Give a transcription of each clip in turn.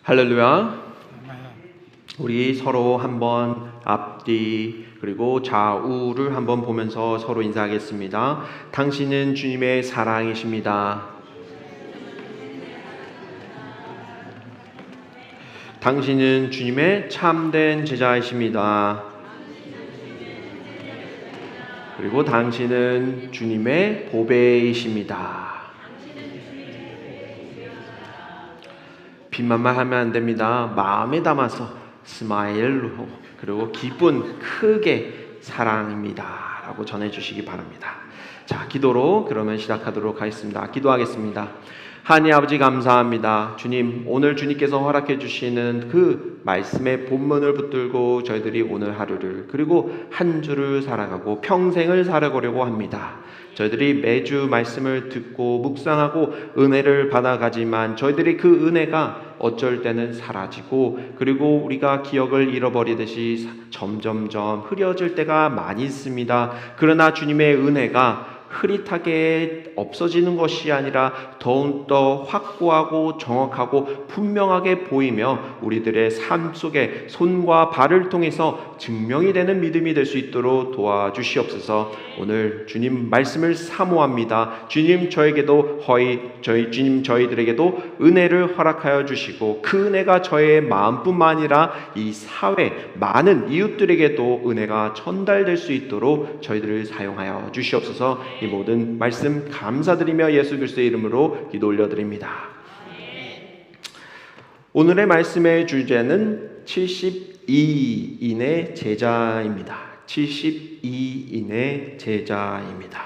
할렐루야. 우리 서로 한번 앞뒤 그리고 좌우를 한번 보면서 서로 인사하겠습니다. 당신은 주님의 사랑이십니다. 당신은 주님의 참된 제자이십니다. 그리고 당신은 주님의 보배이십니다. 빈말만 하면 안 됩니다. 마음에 담아서 스마일로, 그리고 기쁜 크게 사랑입니다 라고 전해주시기 바랍니다. 자, 기도로 그러면 시작하도록 하겠습니다. 기도하겠습니다. 하나님 아버지 감사합니다. 주님, 오늘 주님께서 허락해 주시는 그 말씀의 본문을 붙들고 저희들이 오늘 하루를, 그리고 한 주를 살아가고 평생을 살아가려고 합니다. 저희들이 매주 말씀을 듣고 묵상하고 은혜를 받아가지만 저희들이 그 은혜가 어쩔 때는 사라지고, 그리고 우리가 기억을 잃어버리듯이 점점점 흐려질 때가 많이 있습니다. 그러나 주님의 은혜가 흐릿하게 없어지는 것이 아니라 더욱더 확고하고 정확하고 분명하게 보이며 우리들의 삶 속에 손과 발을 통해서 증명이 되는 믿음이 될 수 있도록 도와주시옵소서. 오늘 주님 말씀을 사모합니다. 주님 저에게도 주님 저희들에게도 은혜를 허락하여 주시고, 그 은혜가 저의 마음뿐만 아니라 이 사회 많은 이웃들에게도 은혜가 전달될 수 있도록 저희들을 사용하여 주시옵소서. 이 모든 말씀 감사드리며 예수 그리스도의 이름으로 기도 올려드립니다. 오늘의 말씀의 주제는 72인의 제자입니다. 72인의 제자입니다.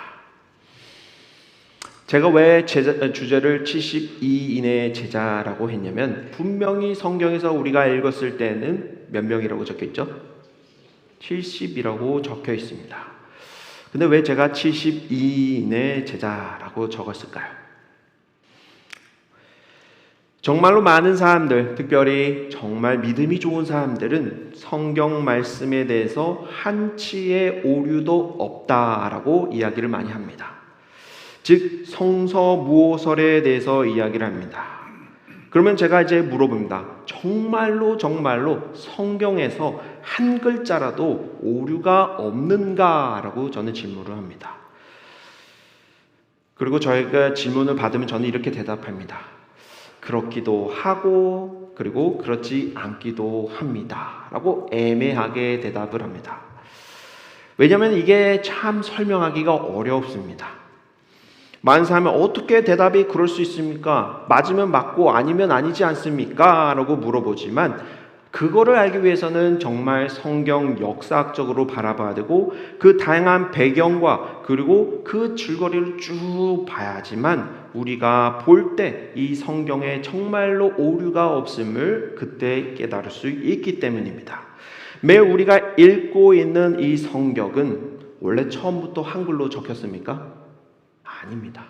제가 왜 주제를 72인의 제자라고 했냐면, 분명히 성경에서 우리가 읽었을 때는 몇 명이라고 적혀있죠? 70이라고 적혀 있습니다. 근데 왜 제가 72인의 제자라고 적었을까요? 정말로 많은 사람들, 특별히 정말 믿음이 좋은 사람들은 성경 말씀에 대해서 한치의 오류도 없다라고 이야기를 많이 합니다. 즉 성서무오설에 대해서 이야기를 합니다. 그러면 제가 이제 물어봅니다. 정말로 성경에서 한 글자라도 오류가 없는가라고 저는 질문을 합니다. 그리고 저희가 질문을 받으면 저는 이렇게 대답합니다. 그렇기도 하고 그리고 그렇지 않기도 합니다 라고 애매하게 대답을 합니다. 왜냐하면 이게 참 설명하기가 어렵습니다. 많은 사람은 어떻게 대답이 그럴 수 있습니까? 맞으면 맞고 아니면 아니지 않습니까? 라고 물어보지만, 그거를 알기 위해서는 정말 성경 역사학적으로 바라봐야 되고 그 다양한 배경과 그리고 그 줄거리를 쭉 봐야지만 우리가 볼 때 이 성경에 정말로 오류가 없음을 그때 깨달을 수 있기 때문입니다. 매일 우리가 읽고 있는 이 성경은 원래 처음부터 한글로 적혔습니까? 아닙니다.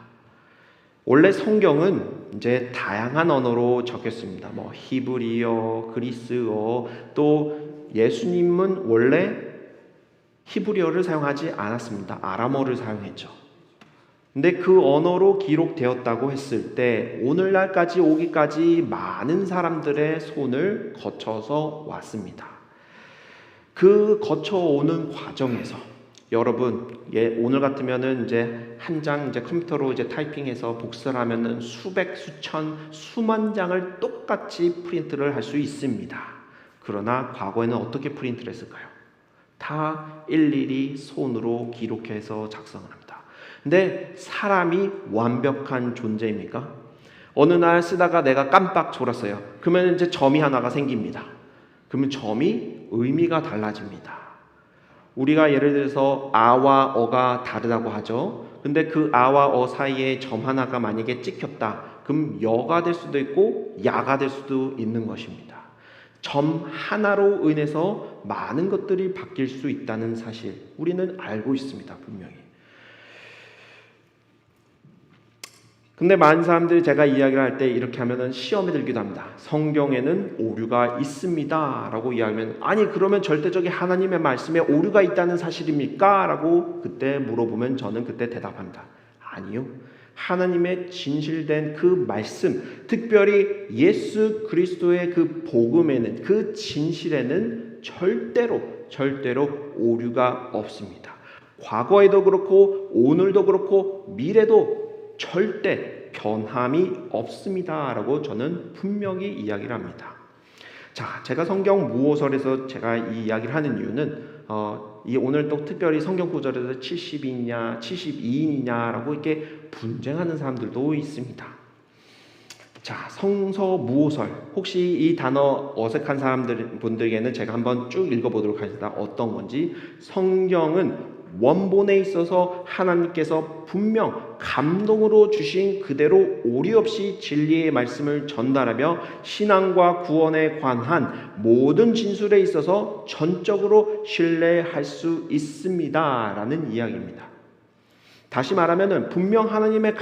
원래 성경은 이제 다양한 언어로 적혔습니다. 히브리어, 그리스어, 또 예수님은 원래 히브리어를 사용하지 않았습니다. 아람어를 사용했죠. 근데 그 언어로 기록되었다고 했을 때 오늘날까지 오기까지 많은 사람들의 손을 거쳐서 왔습니다. 그 거쳐오는 과정에서 여러분, 오늘 같으면은 이제 한 장 컴퓨터로 타이핑해서 복사를 하면은 수백, 수천, 수만 장을 똑같이 프린트를 할 수 있습니다. 그러나 과거에는 어떻게 프린트를 했을까요? 다 일일이 손으로 기록해서 작성을 합니다. 근데 사람이 완벽한 존재입니까? 어느 날 쓰다가 내가 깜빡 졸았어요. 그러면 이제 점이 하나가 생깁니다. 그러면 점이 의미가 달라집니다. 우리가 예를 들어서 아와 어가 다르다고 하죠. 근데 그 아와 어 사이에 점 하나가 만약에 찍혔다. 그럼 여가 될 수도 있고 야가 될 수도 있는 것입니다. 점 하나로 인해서 많은 것들이 바뀔 수 있다는 사실 우리는 알고 있습니다. 분명히. 근데 많은 사람들이 제가 이야기를 할 때 이렇게 하면은 시험에 들기도 합니다. 성경에는 오류가 있습니다 라고 이야기하면, 아니 그러면 절대적인 하나님의 말씀에 오류가 있다는 사실입니까? 라고 그때 물어보면 저는 그때 대답합니다. 아니요, 하나님의 진실된 그 말씀, 특별히 예수 그리스도의 그 복음에는, 그 진실에는 절대로 오류가 없습니다. 과거에도 그렇고 오늘도 그렇고 미래도 절대 변함이 없습니다 라고 저는 분명히 이야기를 합니다. 자, 제가 성경 무호설에서 제가 이 이야기를 하는 이유는 이 오늘 또 특별히 성경 구절에서 70인이냐 72인이냐라고 이렇게 분쟁하는 사람들도 있습니다. 자, 성서 무호설, 혹시 이 단어 어색한 분들에게는 제가 한번 쭉 읽어보도록 하겠습니다. 어떤 건지. 성경은 원본에 있어서 하나님께서 분명 감동으로 주신 그대로 오류 없이 진리의 말씀을 전달하며 신앙과 구원에 관한 모든 진술에 있어서 전적으로 신뢰할 수 있습니다 라는 이야기입니다. 다시 말하면 분명 하나님의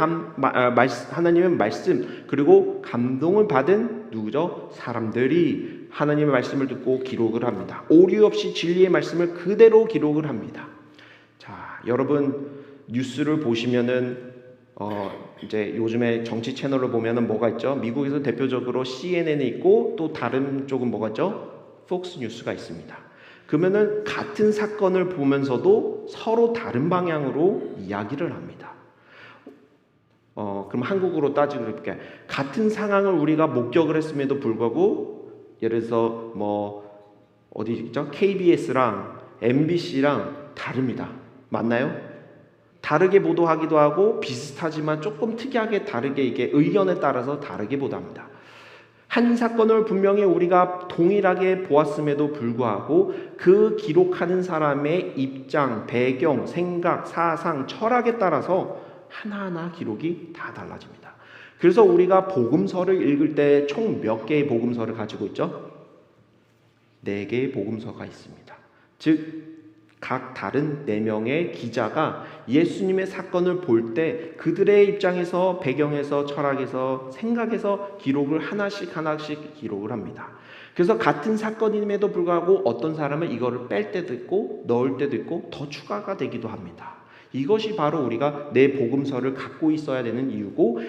말씀 그리고 감동을 받은 누구죠? 사람들이 하나님의 말씀을 듣고 기록을 합니다. 오류 없이 진리의 말씀을 그대로 기록을 합니다. 자, 여러분 뉴스를 보시면은 이제 요즘에 정치 채널을 보면은 뭐가 있죠? 미국에서 대표적으로 CNN이 있고 또 다른 쪽은 뭐가 있죠? 폭스 뉴스가 있습니다. 그러면은 같은 사건을 보면서도 서로 다른 방향으로 이야기를 합니다. 그럼 한국으로 따지고 이렇게 같은 상황을 우리가 목격을 했음에도 불구하고 예를 들어서 뭐 어디 있죠? KBS랑 MBC랑 다릅니다. 맞나요? 다르게 보도하기도 하고 비슷하지만 조금 특이하게 다르게 이게 의견에 따라서 다르게 보도합니다. 한 사건을 분명히 우리가 동일하게 보았음에도 불구하고 그 기록하는 사람의 입장, 배경, 생각, 사상, 철학에 따라서 하나하나 기록이 다 달라집니다. 그래서 우리가 복음서를 읽을 때 총 몇 개의 복음서를 가지고 있죠? 4개의 복음서가 있습니다. 즉 각 다른 4명의 기자가 예수님의 사건을 볼 때 그들의 입장에서, 배경에서, 철학에서, 생각에서 기록을 하나씩 기록을 합니다. 그래서 같은 사건임에도 불구하고 어떤 사람은 이거를 뺄 때도 있고 넣을 때도 있고 더 추가가 되기도 합니다. 이것이 바로 우리가 내 복음서를 갖고 있어야 되는 이유고,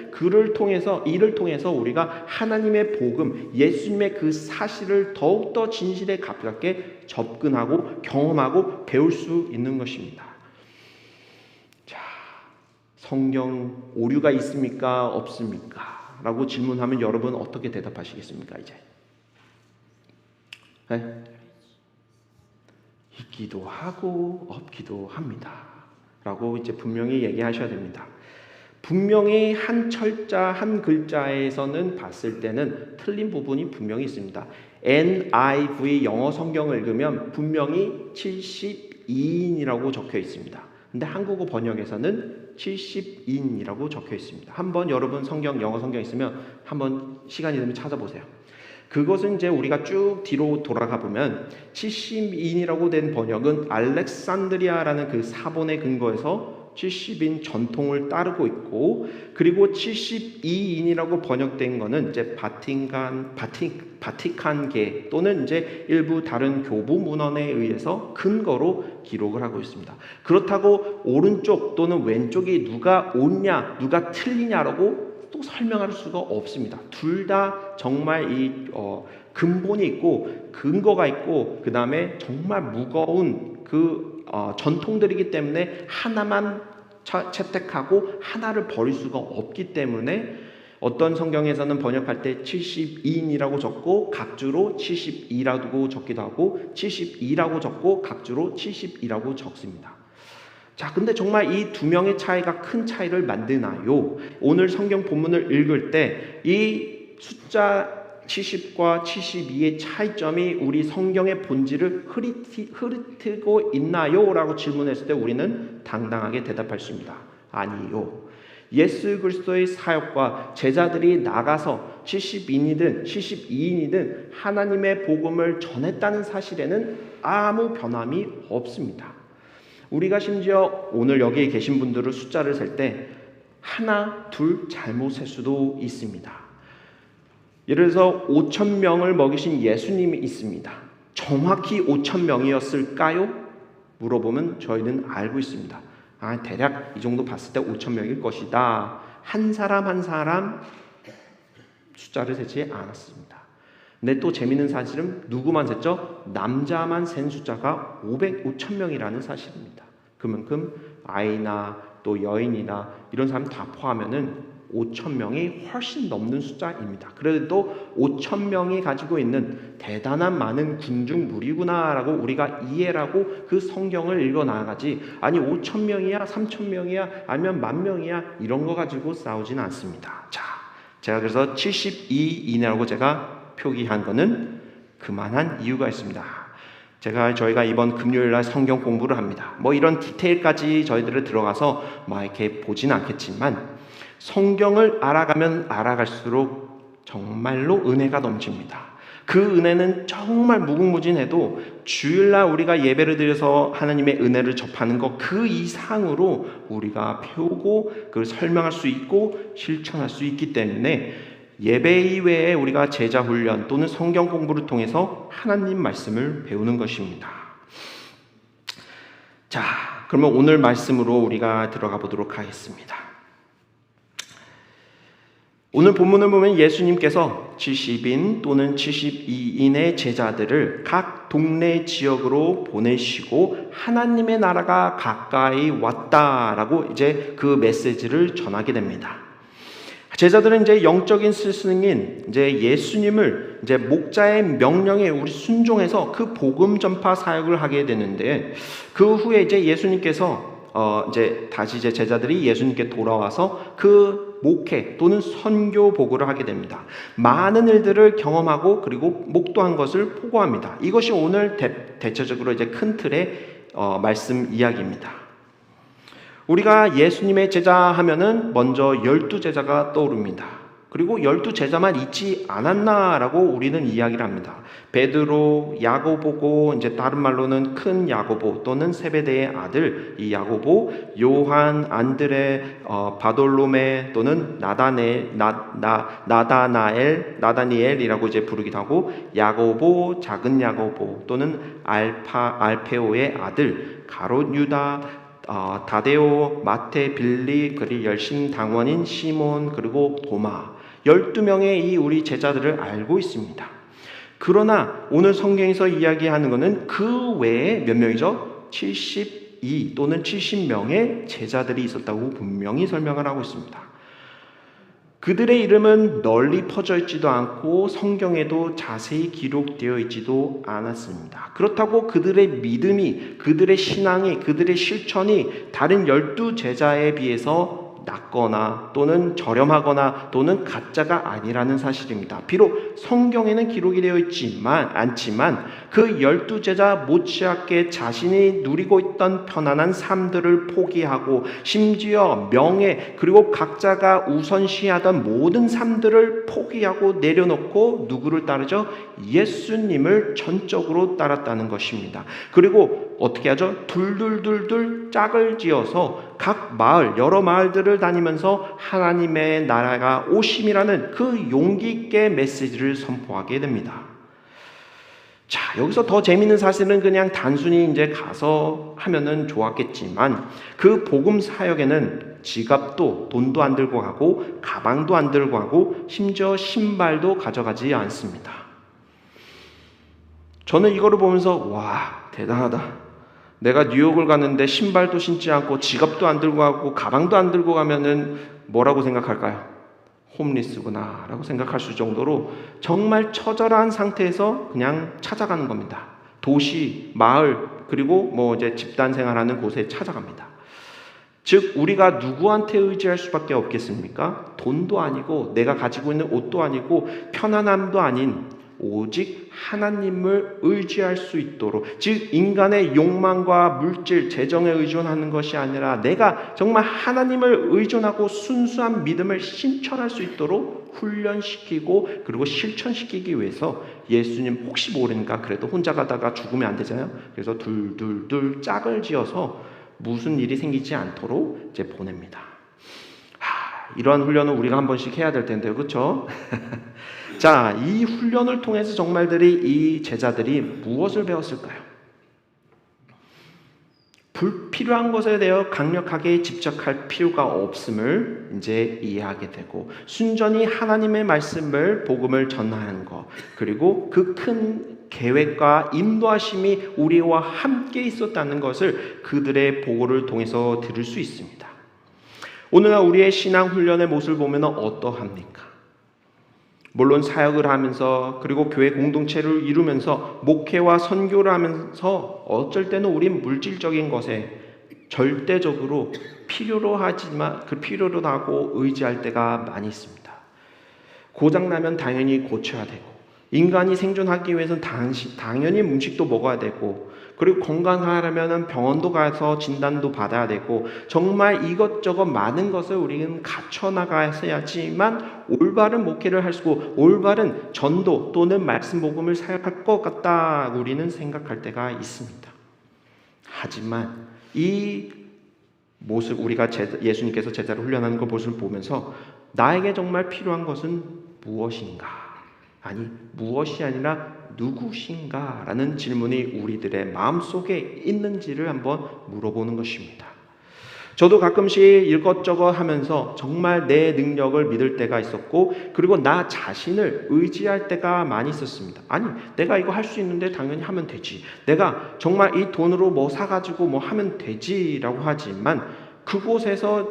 이를 통해서 우리가 하나님의 복음, 예수님의 그 사실을 더욱더 진실에 가깝게 접근하고 경험하고 배울 수 있는 것입니다. 자, 성경 오류가 있습니까? 없습니까? 라고 질문하면 여러분 어떻게 대답하시겠습니까? 이제 네? 있기도 하고 없기도 합니다 라고 이제 분명히 얘기하셔야 됩니다. 분명히 한 철자 한 글자에서는 봤을 때는 틀린 부분이 분명히 있습니다. NIV 영어 성경을 읽으면 분명히 72인이라고 적혀 있습니다. 근데 한국어 번역에서는 70인이라고 적혀 있습니다. 한번 여러분 영어 성경 있으면 한번 시간이 되면 찾아보세요. 그것은 이제 우리가 쭉 뒤로 돌아가 보면 70인이라고 된 번역은 알렉산드리아라는 그 사본에 근거해서 70인 전통을 따르고 있고, 그리고 72인이라고 번역된 거는 이제 바티칸계 또는 이제 일부 다른 교부 문헌에 의해서 근거로 기록을 하고 있습니다. 그렇다고 오른쪽 또는 왼쪽이 누가 옳냐, 누가 틀리냐라고 또 설명할 수가 없습니다. 둘 다 정말 이 근본이 있고 근거가 있고 그 다음에 정말 무거운 그 전통들이기 때문에 하나만 채택하고 하나를 버릴 수가 없기 때문에 어떤 성경에서는 번역할 때 72인이라고 적고 각주로 72라고 적기도 하고 72라고 적고 각주로 72라고 적습니다. 자, 근데 정말 이 두 명의 차이가 큰 차이를 만드나요? 오늘 성경 본문을 읽을 때 이 숫자 70과 72의 차이점이 우리 성경의 본질을 흐릿히고 있나요? 라고 질문했을 때 우리는 당당하게 대답할 수 있습니다. 아니요. 예수 그리스도의 사역과 제자들이 나가서 70인이든 72인이든 하나님의 복음을 전했다는 사실에는 아무 변함이 없습니다. 우리가 심지어 오늘 여기에 계신 분들을 숫자를 셀 때 하나, 둘 잘못 셀 수도 있습니다. 예를 들어서 5,000명을 먹이신 예수님이 있습니다. 정확히 5,000명이었을까요? 물어보면 저희는 알고 있습니다. 대략 이 정도 봤을 때 5,000명일 것이다 한 사람 한 사람 숫자를 세지 않았습니다. 근데 또 재미있는 사실은 누구만 셌죠? 남자만 센 숫자가 5,000명이라는 사실입니다. 그만큼 아이나 또 여인이나 이런 사람 다 포함하면은 5,000명이 훨씬 넘는 숫자입니다. 그래도 5,000명이 가지고 있는 대단한 많은 군중 무리구나라고 우리가 이해하고 그 성경을 읽어 나가지, 아니 5,000명이야 3,000명이야 아니면 10,000명이야 이런 거 가지고 싸우지는 않습니다. 자, 제가 그래서 72 이내라고 제가 표기한 거는 그만한 이유가 있습니다. 저희가 이번 금요일날 성경 공부를 합니다. 뭐 이런 디테일까지 저희들을 들어가서 막 이렇게 보진 않겠지만 성경을 알아가면 알아갈수록 정말로 은혜가 넘칩니다. 그 은혜는 정말 무궁무진해도 주일날 우리가 예배를 드려서 하나님의 은혜를 접하는 것 그 이상으로 우리가 배우고 그걸 설명할 수 있고 실천할 수 있기 때문에 예배 이외에 우리가 제자 훈련 또는 성경 공부를 통해서 하나님 말씀을 배우는 것입니다. 자, 그러면 오늘 말씀으로 우리가 들어가 보도록 하겠습니다. 오늘 본문을 보면 예수님께서 70인 또는 72인의 제자들을 각 동네 지역으로 보내시고 하나님의 나라가 가까이 왔다라고 이제 그 메시지를 전하게 됩니다. 제자들은 이제 영적인 스승인 이제 예수님을 이제 목자의 명령에 우리 순종해서 그 복음 전파 사역을 하게 되는데, 그 후에 이제 예수님께서 이제 다시 이제 제자들이 예수님께 돌아와서 그 목회 또는 선교 보고를 하게 됩니다. 많은 일들을 경험하고 그리고 목도한 것을 포고합니다. 이것이 오늘 대체적으로 이제 큰 틀의 말씀 이야기입니다. 우리가 예수님의 제자 하면은 먼저 12제자가 떠오릅니다. 그리고 12제자만 있지 않았나라고 우리는 이야기를 합니다. 베드로, 야고보고 이제 다른 말로는 큰 야고보 또는 세베대의 아들 이 야고보, 요한, 안드레, 바돌로메 또는 나다니엘이라고 이제 부르기도 하고, 야고보, 작은 야고보 또는 알페오의 아들 가롯 유다, 다데오, 마테, 빌리, 그리고 열심당원인 시몬, 그리고 도마, 12명의 이 우리 제자들을 알고 있습니다. 그러나 오늘 성경에서 이야기하는 것은 그 외에 몇 명이죠? 72 또는 70명의 제자들이 있었다고 분명히 설명을 하고 있습니다. 그들의 이름은 널리 퍼져 있지도 않고 성경에도 자세히 기록되어 있지도 않았습니다. 그렇다고 그들의 믿음이, 그들의 신앙이, 그들의 실천이 다른 12제자에 비해서 낮거나 또는 저렴하거나 또는 가짜가 아니라는 사실입니다. 비록 성경에는 기록이 되어 않지만 그 12제자 못지않게 자신이 누리고 있던 편안한 삶들을 포기하고 심지어 명예 그리고 각자가 우선시하던 모든 삶들을 포기하고 내려놓고 누구를 따르죠? 예수님을 전적으로 따랐다는 것입니다. 그리고 어떻게 하죠? 둘 짝을 지어서 각 마을, 여러 마을들을 다니면서 하나님의 나라가 오심이라는 그 용기 있게 메시지를 선포하게 됩니다. 자, 여기서 더 재미있는 사실은 그냥 단순히 이제 가서 하면은 좋았겠지만 그 복음 사역에는 지갑도, 돈도 안 들고 가고 가방도 안 들고 가고 심지어 신발도 가져가지 않습니다. 저는 이거를 보면서 와, 대단하다. 내가 뉴욕을 갔는데 신발도 신지 않고 지갑도 안 들고 가고 가방도 안 들고 가면은 뭐라고 생각할까요? 홈리스구나 라고 생각할 수 정도로 정말 처절한 상태에서 그냥 찾아가는 겁니다. 도시, 마을, 그리고 뭐 이제 집단 생활하는 곳에 찾아갑니다. 즉 우리가 누구한테 의지할 수밖에 없겠습니까? 돈도 아니고 내가 가지고 있는 옷도 아니고 편안함도 아닌 오직 하나님을 의지할 수 있도록, 즉 인간의 욕망과 물질, 재정에 의존하는 것이 아니라 내가 정말 하나님을 의존하고 순수한 믿음을 실천할 수 있도록 훈련시키고 그리고 실천시키기 위해서 예수님 혹시 모르니까 그래도 혼자 가다가 죽으면 안 되잖아요. 그래서 둘 짝을 지어서 무슨 일이 생기지 않도록 이제 보냅니다. 이러한 훈련은 우리가 한 번씩 해야 될 텐데요, 그렇죠? 자, 이 훈련을 통해서 정말들이 이 제자들이 무엇을 배웠을까요? 필요한 것에 대해 강력하게 집착할 필요가 없음을 이제 이해하게 되고, 순전히 하나님의 말씀을 복음을 전하는 것, 그리고 그 큰 계획과 인도하심이 우리와 함께 있었다는 것을 그들의 보고를 통해서 들을 수 있습니다. 오늘날 우리의 신앙 훈련의 모습을 보면 어떠합니까? 물론 사역을 하면서, 그리고 교회 공동체를 이루면서 목회와 선교를 하면서 어쩔 때는 우린 물질적인 것에 절대적으로 필요로 하지만 그 필요로 하고 의지할 때가 많이 있습니다. 고장나면 당연히 고쳐야 되고, 인간이 생존하기 위해서는 당연히 음식도 먹어야 되고, 그리고 건강하려면 병원도 가서 진단도 받아야 되고, 정말 이것저것 많은 것을 우리는 갖춰 나가야지만 올바른 목회를 할 수 있고 올바른 전도 또는 말씀 복음을 사역할 것 같다 우리는 생각할 때가 있습니다. 하지만 이 모습, 우리가 예수님께서 제자를 훈련하는 그 모습을 보면서 나에게 정말 필요한 것은 무엇인가? 아니, 무엇이 아니라 누구신가? 라는 질문이 우리들의 마음속에 있는지를 한번 물어보는 것입니다. 저도 가끔씩 이것저것 하면서 정말 내 능력을 믿을 때가 있었고, 그리고 나 자신을 의지할 때가 많이 있었습니다. 아니, 내가 이거 할 수 있는데 당연히 하면 되지. 내가 정말 이 돈으로 뭐 사가지고 뭐 하면 되지라고 하지만, 그곳에서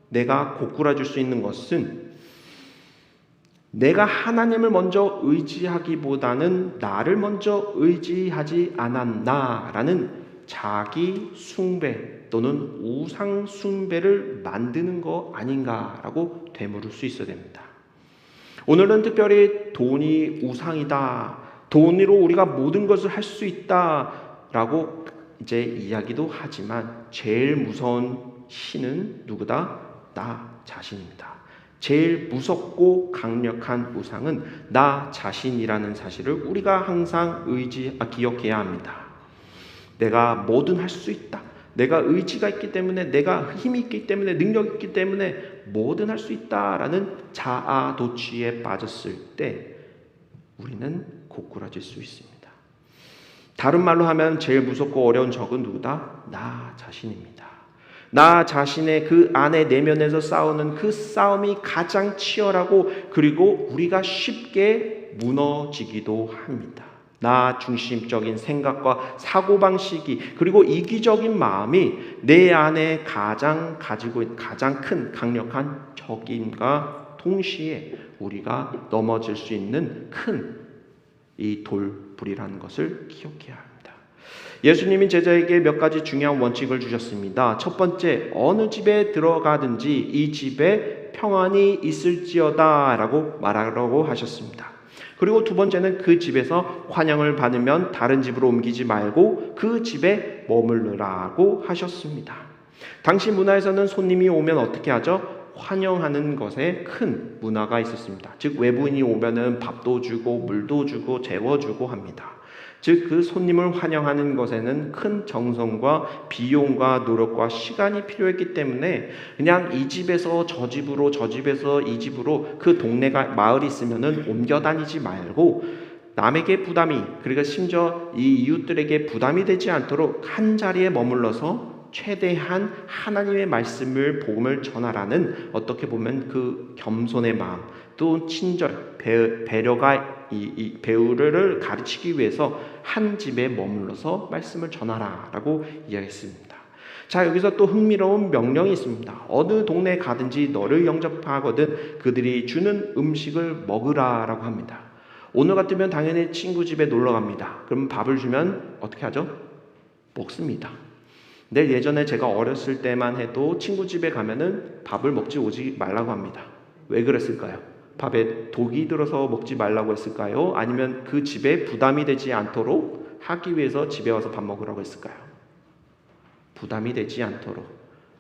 내가 고꾸라질 수 있는 것은 내가 하나님을 먼저 의지하기보다는 나를 먼저 의지하지 않았나라는 자기 숭배 또는 우상 숭배를 만드는 거 아닌가라고 되물을 수 있어야 됩니다. 오늘은 특별히 돈이 우상이다, 돈으로 우리가 모든 것을 할 수 있다라고 이제 이야기도 하지만, 제일 무서운 신은 누구다? 나 자신입니다. 제일 무섭고 강력한 우상은 나 자신이라는 사실을 우리가 항상 기억해야 합니다. 내가 뭐든 할 수 있다. 내가 의지가 있기 때문에, 내가 힘이 있기 때문에, 능력이 있기 때문에 뭐든 할 수 있다라는 자아 도취에 빠졌을 때 우리는 고꾸라질 수 있습니다. 다른 말로 하면 제일 무섭고 어려운 적은 누구다? 나 자신입니다. 나 자신의 그 안에 내면에서 싸우는 그 싸움이 가장 치열하고, 그리고 우리가 쉽게 무너지기도 합니다. 나 중심적인 생각과 사고방식이, 그리고 이기적인 마음이 내 안에 가지고 있는 가장 큰 강력한 적임과 동시에 우리가 넘어질 수 있는 큰 이 돌불이라는 것을 기억해야 합니다. 예수님이 제자에게 몇 가지 중요한 원칙을 주셨습니다. 첫 번째, 어느 집에 들어가든지 이 집에 평안이 있을지어다 라고 말하라고 하셨습니다. 그리고 두 번째는 그 집에서 환영을 받으면 다른 집으로 옮기지 말고 그 집에 머물르라고 하셨습니다. 당시 문화에서는 손님이 오면 어떻게 하죠? 환영하는 것에 큰 문화가 있었습니다. 즉, 외부인이 오면은 밥도 주고 물도 주고 재워주고 합니다. 즉, 그 손님을 환영하는 것에는 큰 정성과 비용과 노력과 시간이 필요했기 때문에 그냥 이 집에서 저 집으로, 저 집에서 이 집으로, 그 동네가 마을이 있으면은 옮겨 다니지 말고 남에게 부담이, 그리고 심지어 이 이웃들에게 부담이 되지 않도록 한 자리에 머물러서 최대한 하나님의 말씀을, 복음을 전하라는, 어떻게 보면 그 겸손의 마음, 또 친절, 배려가 이 배우를 가르치기 위해서 한 집에 머물러서 말씀을 전하라라고 이야기했습니다. 자, 여기서 또 흥미로운 명령이 있습니다. 어느 동네에 가든지 너를 영접하거든 그들이 주는 음식을 먹으라라고 합니다. 오늘 같으면 당연히 친구 집에 놀러 갑니다. 그럼 밥을 주면 어떻게 하죠? 먹습니다. 근데 예전에 제가 어렸을 때만 해도 친구 집에 가면은 밥을 먹지 오지 말라고 합니다. 왜 그랬을까요? 밥에 독이 들어서 먹지 말라고 했을까요? 아니면 그 집에 부담이 되지 않도록 하기 위해서 집에 와서 밥 먹으라고 했을까요? 부담이 되지 않도록.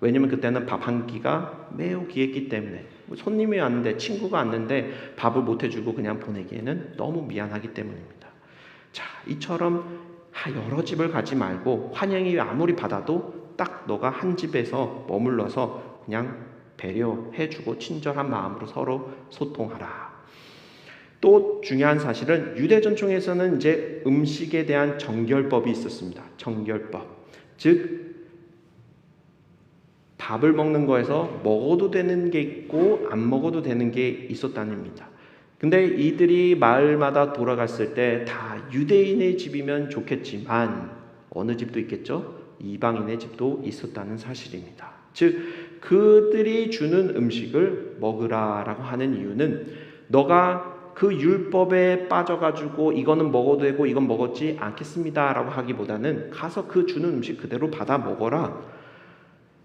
왜냐면 그때는 밥 한 끼가 매우 귀했기 때문에, 손님이 왔는데, 친구가 왔는데 밥을 못 해주고 그냥 보내기에는 너무 미안하기 때문입니다. 자, 이처럼 여러 집을 가지 말고 환영이 아무리 받아도 딱 너가 한 집에서 머물러서 그냥 배려해주고 친절한 마음으로 서로 소통하라. 또 중요한 사실은 유대 전통에서는 이제 음식에 대한 정결법이 있었습니다. 정결법. 즉 밥을 먹는 거에서 먹어도 되는 게 있고 안 먹어도 되는 게 있었다는 겁니다. 근데 이들이 마을마다 돌아갔을 때 다 유대인의 집이면 좋겠지만 어느 집도 있겠죠? 이방인의 집도 있었다는 사실입니다. 즉 그들이 주는 음식을 먹으라라고 하는 이유는 너가 그 율법에 빠져가지고 이거는 먹어도 되고 이건 먹었지 않겠습니다라고 하기보다는 가서 그 주는 음식 그대로 받아 먹어라.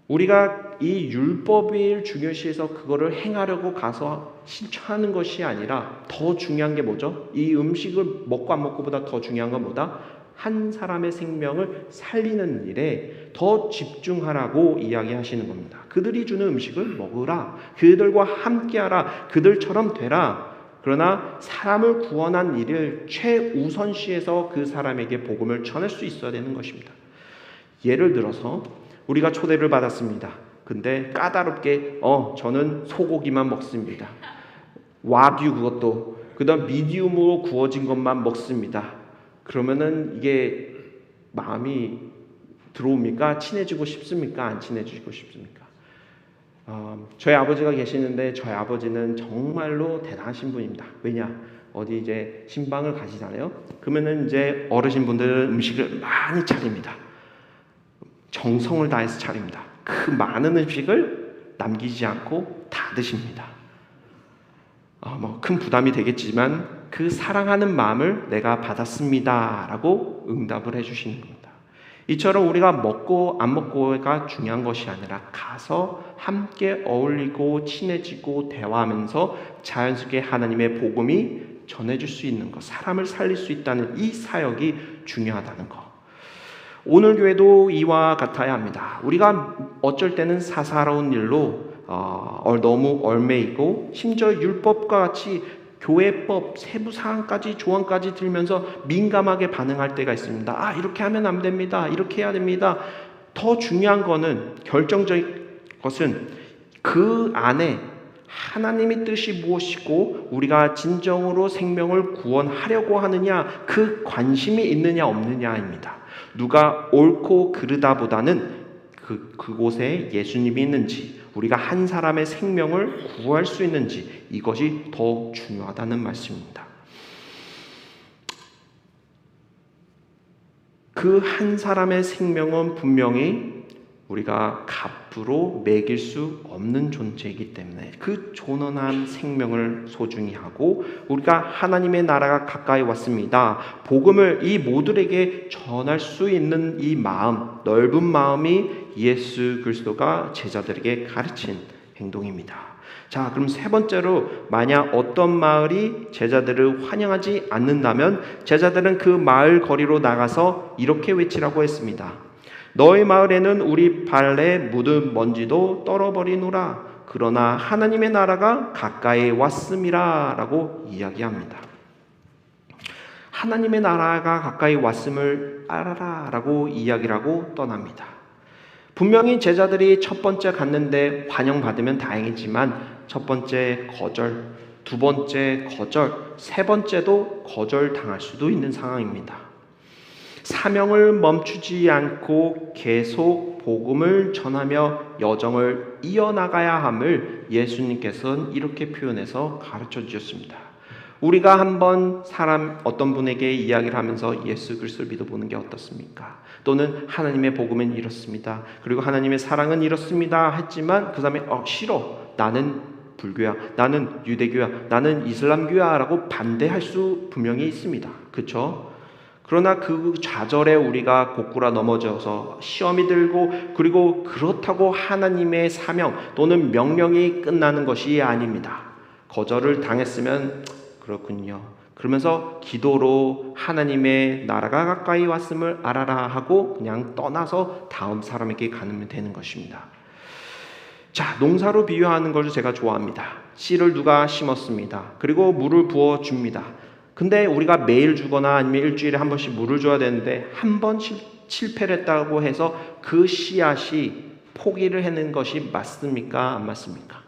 우리가 이 율법을 중요시해서 그거를 행하려고 가서 실천하는 것이 아니라 더 중요한 게 뭐죠? 이 음식을 먹고 안 먹고보다 더 중요한 건 뭐다? 한 사람의 생명을 살리는 일에 더 집중하라고 이야기하시는 겁니다. 그들이 주는 음식을 먹으라. 그들과 함께하라. 그들처럼 되라. 그러나 사람을 구원한 일을 최우선시해서 그 사람에게 복음을 전할 수 있어야 되는 것입니다. 예를 들어서 우리가 초대를 받았습니다. 근데 까다롭게 저는 소고기만 먹습니다. 와규 그것도 그다음 미디움으로 구워진 것만 먹습니다. 그러면은 이게 마음이 들어옵니까? 친해지고 싶습니까? 안 친해지고 싶습니까? 저희 아버지가 계시는데 저희 아버지는 정말로 대단하신 분입니다. 왜냐? 어디 이제 신방을 가시잖아요. 그러면은 이제 어르신분들은 음식을 많이 차립니다. 정성을 다해서 차립니다. 그 많은 음식을 남기지 않고 다 드십니다. 큰 부담이 되겠지만 그 사랑하는 마음을 내가 받았습니다라고 응답을 해주시는 겁니다. 이처럼 우리가 먹고 안 먹고가 중요한 것이 아니라 가서 함께 어울리고 친해지고 대화하면서 자연스럽게 하나님의 복음이 전해줄 수 있는 것, 사람을 살릴 수 있다는 이 사역이 중요하다는 것. 오늘 교회도 이와 같아야 합니다. 우리가 어쩔 때는 사사로운 일로 너무 얽매이고 심지어 율법과 같이 교회법 세부 사항까지 조항까지 들면서 민감하게 반응할 때가 있습니다. 이렇게 하면 안 됩니다. 이렇게 해야 됩니다. 더 중요한 거는 결정적인 것은 그 안에 하나님의 뜻이 무엇이고 우리가 진정으로 생명을 구원하려고 하느냐 그 관심이 있느냐 없느냐입니다. 누가 옳고 그르다보다는 그곳에 예수님이 있는지 우리가 한 사람의 생명을 구할 수 있는지 이것이 더 중요하다는 말씀입니다. 그 한 사람의 생명은 분명히 우리가 값으로 매길 수 없는 존재이기 때문에 그 존엄한 생명을 소중히 하고 우리가 하나님의 나라가 가까이 왔습니다. 복음을 이 모두에게 전할 수 있는 이 마음, 넓은 마음이 예수 그리스도가 제자들에게 가르친 행동입니다. 자, 그럼 세 번째로 만약 어떤 마을이 제자들을 환영하지 않는다면 제자들은 그 마을 거리로 나가서 이렇게 외치라고 했습니다. 너희 마을에는 우리 발에 묻은 먼지도 떨어버리노라. 그러나 하나님의 나라가 가까이 왔음이라 라고 이야기합니다. 하나님의 나라가 가까이 왔음을 알아라 라고 이야기를 하고 떠납니다. 분명히 제자들이 첫 번째 갔는데 환영받으면 다행이지만 첫 번째 거절, 두 번째 거절, 세 번째도 거절당할 수도 있는 상황입니다. 사명을 멈추지 않고 계속 복음을 전하며 여정을 이어나가야 함을 예수님께서는 이렇게 표현해서 가르쳐 주셨습니다. 우리가 한번 어떤 분에게 이야기를 하면서 예수 그리스도를 믿어보는 게 어떻습니까? 또는 하나님의 복음은 이렇습니다. 그리고 하나님의 사랑은 이렇습니다. 했지만 그 다음에 싫어. 나는 불교야. 나는 유대교야. 나는 이슬람교야. 라고 반대할 수 분명히 있습니다. 그렇죠? 그러나 그 좌절에 우리가 고꾸라 넘어져서 시험이 들고 그리고 그렇다고 하나님의 사명 또는 명령이 끝나는 것이 아닙니다. 거절을 당했으면 그렇군요. 그러면서 기도로 하나님의 나라가 가까이 왔음을 알아라 하고 그냥 떠나서 다음 사람에게 가면 되는 것입니다. 자, 농사로 비유하는 것을 제가 좋아합니다. 씨를 누가 심었습니다. 그리고 물을 부어줍니다. 근데 우리가 매일 주거나 아니면 일주일에 한 번씩 물을 줘야 되는데 한 번 실패를 했다고 해서 그 씨앗이 포기를 하는 것이 맞습니까? 안 맞습니까?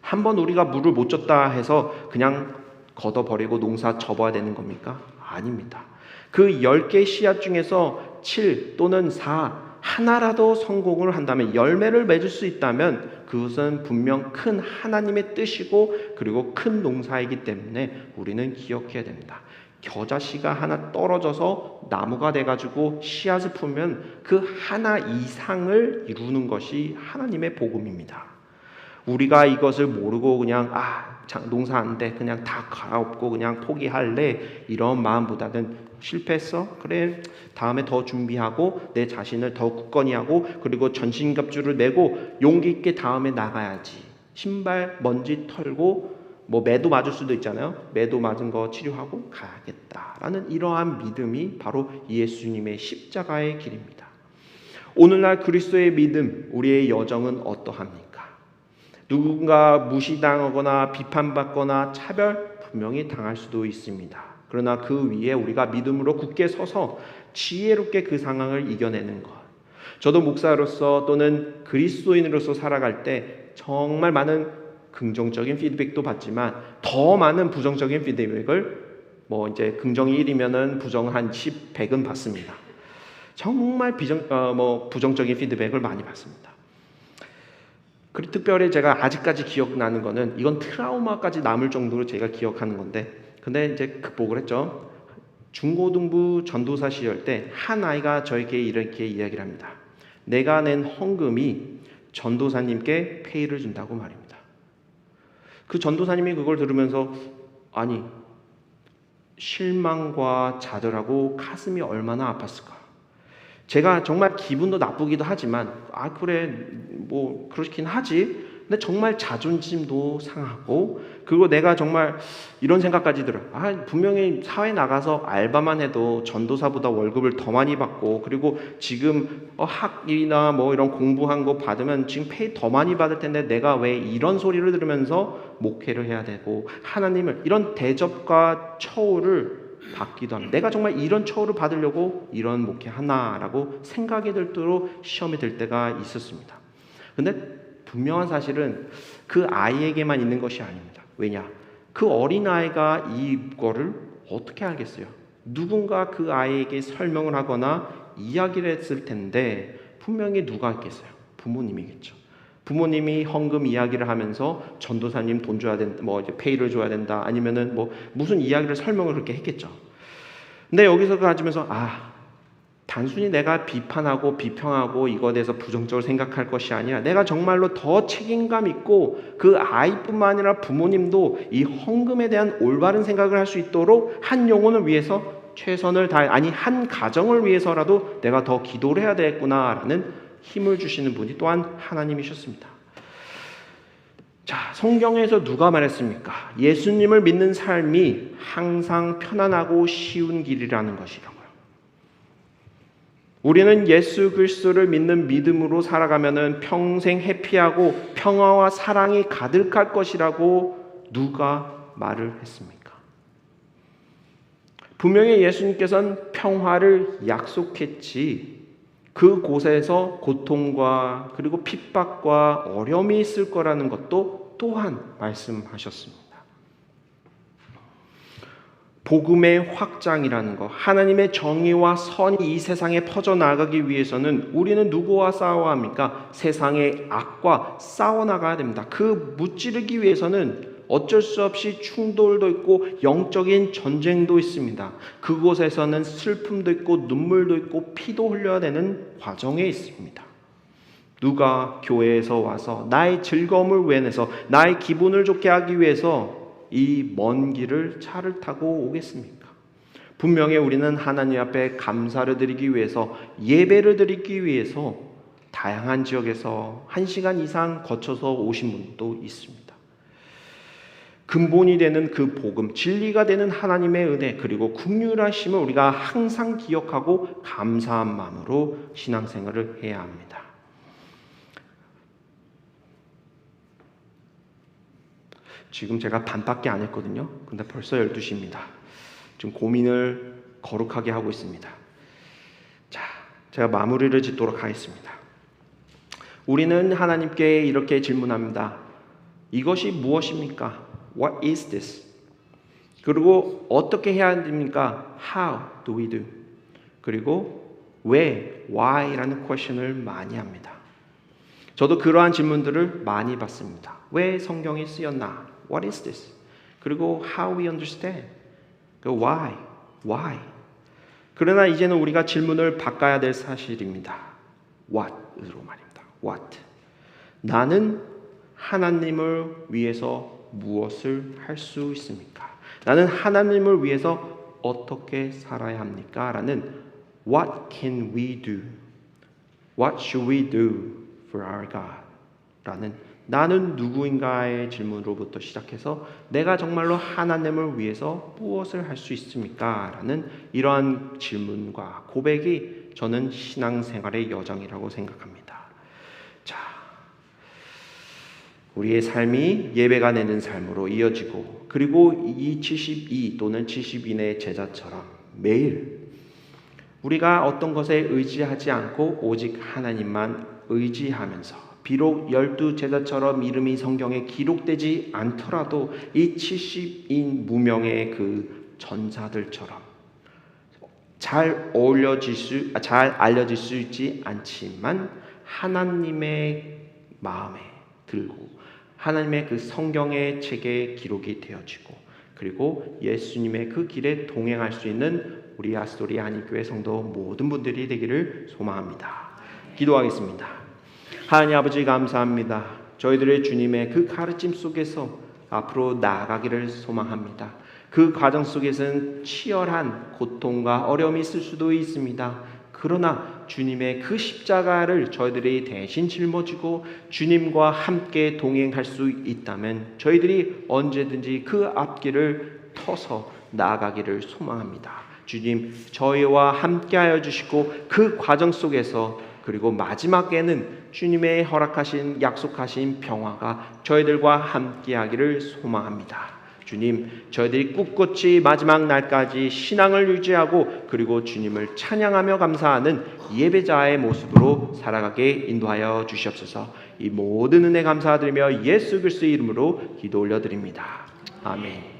한 번 우리가 물을 못 줬다 해서 그냥 걷어버리고 농사 접어야 되는 겁니까? 아닙니다. 그 10개 씨앗 중에서 7 또는 4 하나라도 성공을 한다면, 열매를 맺을 수 있다면 그것은 분명 큰 하나님의 뜻이고 그리고 큰 농사이기 때문에 우리는 기억해야 됩니다. 겨자씨가 하나 떨어져서 나무가 돼가지고 씨앗을 품으면 그 하나 이상을 이루는 것이 하나님의 복음입니다. 우리가 이것을 모르고 그냥 농사 안 돼, 그냥 다 갈아엎고 그냥 포기할래, 이런 마음보다는 실패했어? 그래, 다음에 더 준비하고 내 자신을 더 굳건히 하고 그리고 전신갑주를 메고 용기 있게 다음에 나가야지. 신발 먼지 털고 매도 맞을 수도 있잖아요. 매도 맞은 거 치료하고 가야겠다라는 이러한 믿음이 바로 예수님의 십자가의 길입니다. 오늘날 그리스도의 믿음, 우리의 여정은 어떠합니까? 누군가 무시당하거나 비판받거나 차별 분명히 당할 수도 있습니다. 그러나 그 위에 우리가 믿음으로 굳게 서서 지혜롭게 그 상황을 이겨내는 것. 저도 목사로서 또는 그리스도인으로서 살아갈 때 정말 많은 긍정적인 피드백도 받지만 더 많은 부정적인 피드백을 이제 긍정이 1이면은 부정 한 10, 100은 받습니다. 정말 부정적인 피드백을 많이 받습니다. 그리고 특별히 제가 아직까지 기억나는 거는, 이건 트라우마까지 남을 정도로 제가 기억하는 건데, 근데 이제 극복을 했죠. 중고등부 전도사 시절 때 한 아이가 저에게 이렇게 이야기를 합니다. 내가 낸 헌금이 전도사님께 페이를 준다고 말입니다. 그 전도사님이 그걸 들으면서 아니, 실망과 좌절하고 가슴이 얼마나 아팠을까. 제가 정말 기분도 나쁘기도 하지만 그래 그렇긴 하지. 근데 정말 자존심도 상하고, 그리고 내가 정말 이런 생각까지 들어요. 분명히 사회 나가서 알바만 해도 전도사보다 월급을 더 많이 받고, 그리고 지금 학위나 이런 공부한 거 받으면 지금 페이 더 많이 받을 텐데 내가 왜 이런 소리를 들으면서 목회를 해야 되고, 하나님을 이런 대접과 처우를 받기도 합니다. 내가 정말 이런 처우를 받으려고 이런 목회 하나라고 생각이 들도록 시험이 들 때가 있었습니다. 근데 분명한 사실은 그 아이에게만 있는 것이 아닙니다. 왜냐? 그 어린아이가 이거를 어떻게 알겠어요? 누군가 그 아이에게 설명을 하거나 이야기를 했을 텐데 분명히 누가 했겠어요? 부모님이겠죠. 부모님이 헌금 이야기를 하면서 전도사님 돈 줘야 된다, 이제 페이를 줘야 된다, 아니면은 무슨 이야기를 설명을 그렇게 했겠죠. 근데 여기서 가지면서 단순히 내가 비판하고 비평하고 이거에 대해서 부정적으로 생각할 것이 아니라 내가 정말로 더 책임감 있고 그 아이뿐만 아니라 부모님도 이 헌금에 대한 올바른 생각을 할 수 있도록 한 영혼을 위해서 최선을 다해, 한 가정을 위해서라도 내가 더 기도를 해야 되겠구나라는 힘을 주시는 분이 또한 하나님이셨습니다. 자, 성경에서 누가 말했습니까? 예수님을 믿는 삶이 항상 편안하고 쉬운 길이라는 것이라고요. 우리는 예수 그리스도를 믿는 믿음으로 살아가면은 평생 해피하고 평화와 사랑이 가득할 것이라고 누가 말을 했습니까? 분명히 예수님께서는 평화를 약속했지, 그곳에서 고통과 그리고 핍박과 어려움이 있을 거라는 것도 또한 말씀하셨습니다. 복음의 확장이라는 것, 하나님의 정의와 선이 이 세상에 퍼져나가기 위해서는 우리는 누구와 싸워야 합니까? 세상의 악과 싸워나가야 됩니다. 그 무찌르기 위해서는 어쩔 수 없이 충돌도 있고 영적인 전쟁도 있습니다. 그곳에서는 슬픔도 있고 눈물도 있고 피도 흘려야 되는 과정에 있습니다. 누가 교회에서 와서 나의 즐거움을 위해서, 나의 기분을 좋게 하기 위해서 이 먼 길을 차를 타고 오겠습니까? 분명히 우리는 하나님 앞에 감사를 드리기 위해서, 예배를 드리기 위해서 다양한 지역에서 1시간 이상 거쳐서 오신 분도 있습니다. 근본이 되는 그 복음, 진리가 되는 하나님의 은혜, 그리고 긍휼하심을 우리가 항상 기억하고 감사한 마음으로 신앙생활을 해야 합니다. 지금 제가 반밖에 안 했거든요. 근데 벌써 12시입니다. 지금 고민을 거룩하게 하고 있습니다. 자, 제가 마무리를 짓도록 하겠습니다. 우리는 하나님께 이렇게 질문합니다. 이것이 무엇입니까? What is this? 그리고 어떻게 해야 됩니까? How do we do? 그리고 왜, why라는 question을 많이 합니다. 저도 그러한 질문들을 많이 받습니다. 왜 성경이 쓰였나? What is this? 그리고 how we understand? why? 그러나 이제는 우리가 질문을 바꿔야 될 사실입니다. what으로 말입니다. what? 나는 하나님을 위해서 무엇을 할 수 있습니까? 나는 하나님을 위해서 어떻게 살아야 합니까? 라는 What can we do? What should we do for our God? 라는 나는 누구인가의 질문으로부터 시작해서 내가 정말로 하나님을 위해서 무엇을 할 수 있습니까? 라는 이러한 질문과 고백이 저는 신앙생활의 여정이라고 생각합니다. 자, 우리의 삶이 예배가 되는 삶으로 이어지고 그리고 이 72 또는 70인의 제자처럼 매일 우리가 어떤 것에 의지하지 않고 오직 하나님만 의지하면서 비록 12제자처럼 이름이 성경에 기록되지 않더라도 이 70인 무명의 그 전사들처럼 잘 알려질 수 있지 않지만 하나님의 마음에 들고 하나님의 그 성경의 책에 기록이 되어지고 그리고 예수님의 그 길에 동행할 수 있는 우리 아스토리아 한인교회 성도 모든 분들이 되기를 소망합니다. 기도하겠습니다. 하나님 아버지 감사합니다. 저희들의 주님의 그 가르침 속에서 앞으로 나아가기를 소망합니다. 그 과정 속에서는 치열한 고통과 어려움이 있을 수도 있습니다. 그러나 주님의 그 십자가를 저희들이 대신 짊어지고 주님과 함께 동행할 수 있다면 저희들이 언제든지 그 앞길을 터서 나아가기를 소망합니다. 주님, 저희와 함께하여 주시고 그 과정 속에서 그리고 마지막에는 주님의 허락하신 약속하신 평화가 저희들과 함께하기를 소망합니다. 주님, 저희들이 꿋꿋이 마지막 날까지 신앙을 유지하고 그리고 주님을 찬양하며 감사하는 예배자의 모습으로 살아가게 인도하여 주시옵소서. 이 모든 은혜 감사드리며 예수 그리스도의 이름으로 기도 올려드립니다. 아멘.